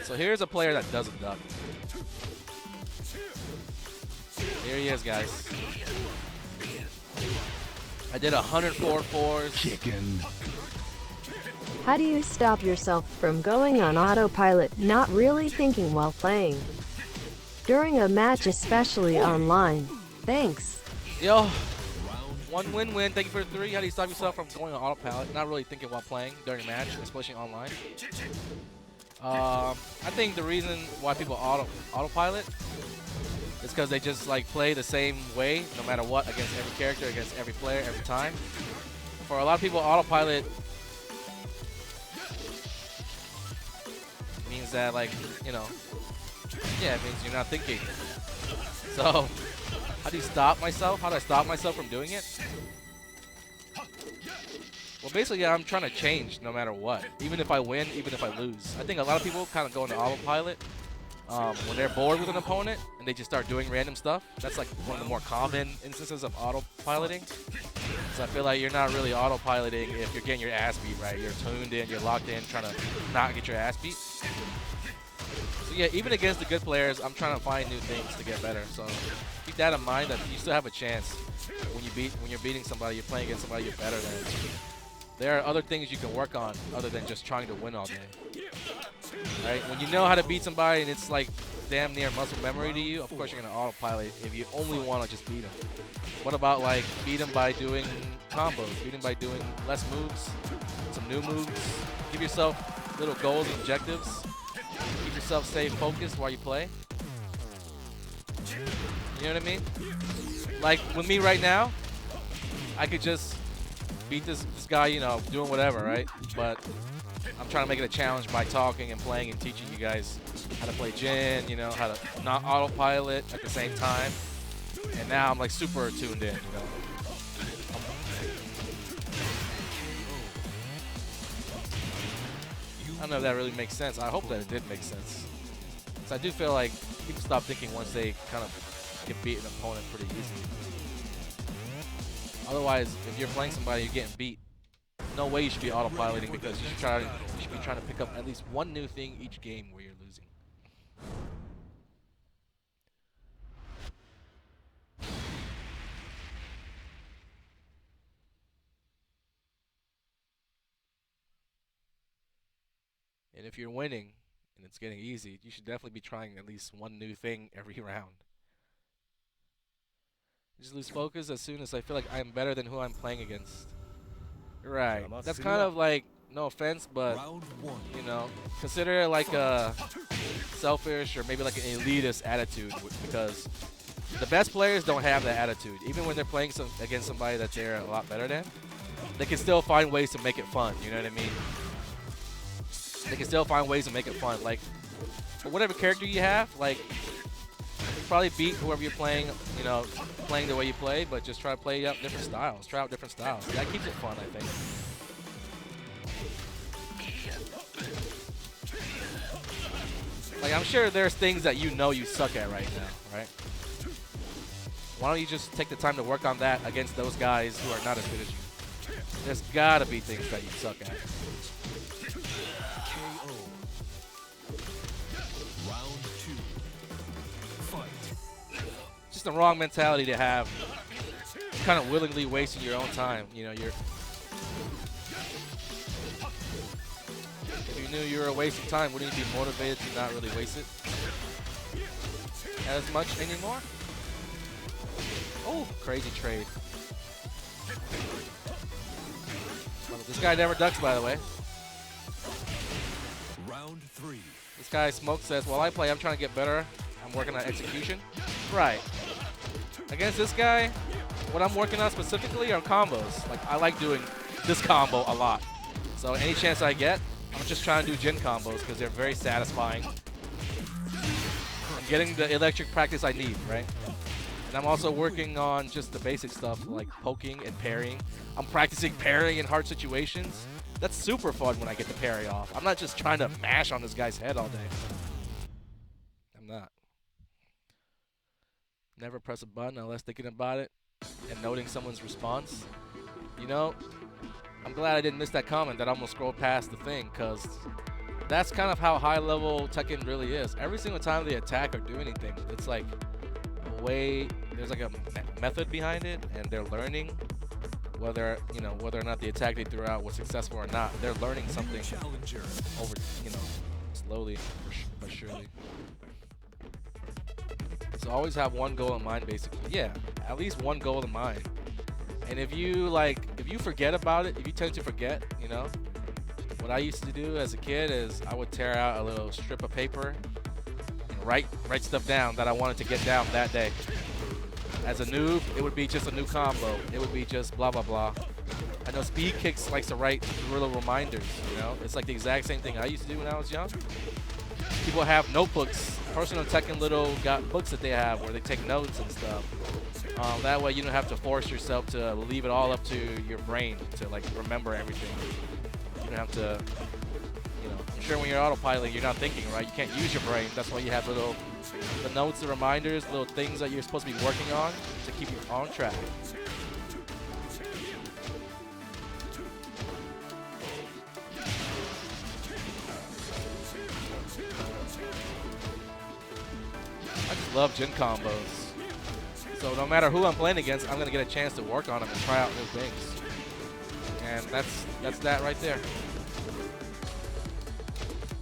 So here's a player that doesn't duck. Here he is, guys. I did 104 fours. TEKKEN. How do you stop yourself from going on autopilot, not really thinking while playing? During a match, especially online. Thanks. Yo, one win-win. Thank you for the 3. How do you stop yourself from going on autopilot, not really thinking while playing during a match, especially online? I think the reason why people autopilot is because they just like play the same way no matter what against every character, against every player, every time. For a lot of people, autopilot means that, like, you know, yeah, it means you're not thinking. So, how do you stop myself? How do I stop myself from doing it? Well, basically, I'm trying to change no matter what. Even if I win, even if I lose. I think a lot of people kind of go into autopilot when they're bored with an opponent and they just start doing random stuff. That's like one of the more common instances of autopiloting. So I feel like you're not really autopiloting if you're getting your ass beat, right? You're tuned in, you're locked in, trying to not get your ass beat. So yeah, even against the good players, I'm trying to find new things to get better. So keep that in mind, that you still have a chance when you're beating somebody, you're playing against somebody you're better than. There are other things you can work on other than just trying to win all day. Right? When you know how to beat somebody and it's like damn near muscle memory to you, of course you're going to autopilot if you only want to just beat them. What about like beat them by doing combos, beat them by doing less moves, some new moves? Give yourself little goals and objectives. Keep yourself stay focused while you play. You know what I mean? Like with me right now, I could just beat this guy, you know, doing whatever, right? But I'm trying to make it a challenge by talking and playing and teaching you guys how to play Jin, you know, how to not autopilot at the same time. And now I'm like super tuned in, you know. I don't know if that really makes sense. I hope that it did make sense. So I do feel like people stop thinking once they kind of can beat an opponent pretty easily. Otherwise, if you're playing somebody, you're getting beat. No way you should be autopiloting, because you should be trying to pick up at least one new thing each game where you're losing. And if you're winning and it's getting easy, you should definitely be trying at least one new thing every round. Just lose focus as soon as I feel like I'm better than who I'm playing against. Right. That's kind of like, no offense, but, you know, consider it like a selfish or maybe like an elitist attitude, because the best players don't have that attitude. Even when they're playing against somebody that they're a lot better than, they can still find ways to make it fun, you know what I mean? They can still find ways to make it fun. Like, for whatever character you have, like, you probably beat whoever you're playing, you know, playing the way you play, but just try to play out different styles. Try out different styles. That keeps it fun, I think. Like, I'm sure there's things that you know you suck at right now, right? Why don't you just take the time to work on that against those guys who are not as good as you? There's gotta be things that you suck at. Just the wrong mentality to have, kind of willingly wasting your own time. You know, if you knew you were wasting time, wouldn't you be motivated to not really waste it as much anymore? Oh, crazy trade. Well, this guy never ducks, by the way. Round 3. This guy Smoke says, while I play, I'm trying to get better. I'm working on execution. Right. Against this guy, what I'm working on specifically are combos. Like, I like doing this combo a lot. So any chance I get, I'm just trying to do Jin combos because they're very satisfying. I'm getting the electric practice I need, right? And I'm also working on just the basic stuff like poking and parrying. I'm practicing parrying in hard situations. That's super fun when I get the parry off. I'm not just trying to mash on this guy's head all day. I'm not. Never press a button unless thinking about it and noting someone's response. You know, I'm glad I didn't miss that comment that I almost scrolled past the thing, because that's kind of how high level Tekken really is. Every single time they attack or do anything, it's like a way. There's like a method behind it, and they're learning whether whether or not the attack they threw out was successful or not. They're learning something over slowly but surely. So always have one goal in mind, basically. Yeah, at least one goal in mind. And if you forget about it, if you tend to forget, what I used to do as a kid is I would tear out a little strip of paper and write stuff down that I wanted to get down that day. As a noob, it would be just a new combo. It would be just blah blah blah. I know Speed Kicks likes to write little reminders. It's like the exact same thing I used to do when I was young. People have notebooks, personal Tekken little books that they have where they take notes and stuff. That way you don't have to force yourself to leave it all up to your brain to like remember everything. You don't have to, I'm sure when you're autopilot, you're not thinking, right? You can't use your brain. That's why you have the notes, the reminders, little things that you're supposed to be working on to keep you on track. I just love Jin combos. So no matter who I'm playing against, I'm going to get a chance to work on them and try out new things. And that's that right there.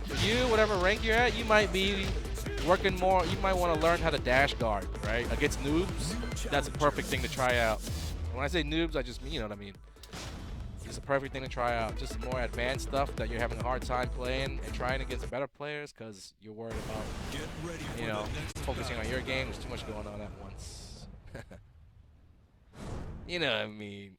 For you, whatever rank you're at, you might be working more. You might want to learn how to dash guard, right? Against noobs, that's a perfect thing to try out. When I say noobs, I just mean, you know what I mean. It's a perfect thing to try out. Just more advanced stuff that you're having a hard time playing and trying against better players because you're worried about, focusing on your game. There's too much going on at once. You know what I mean.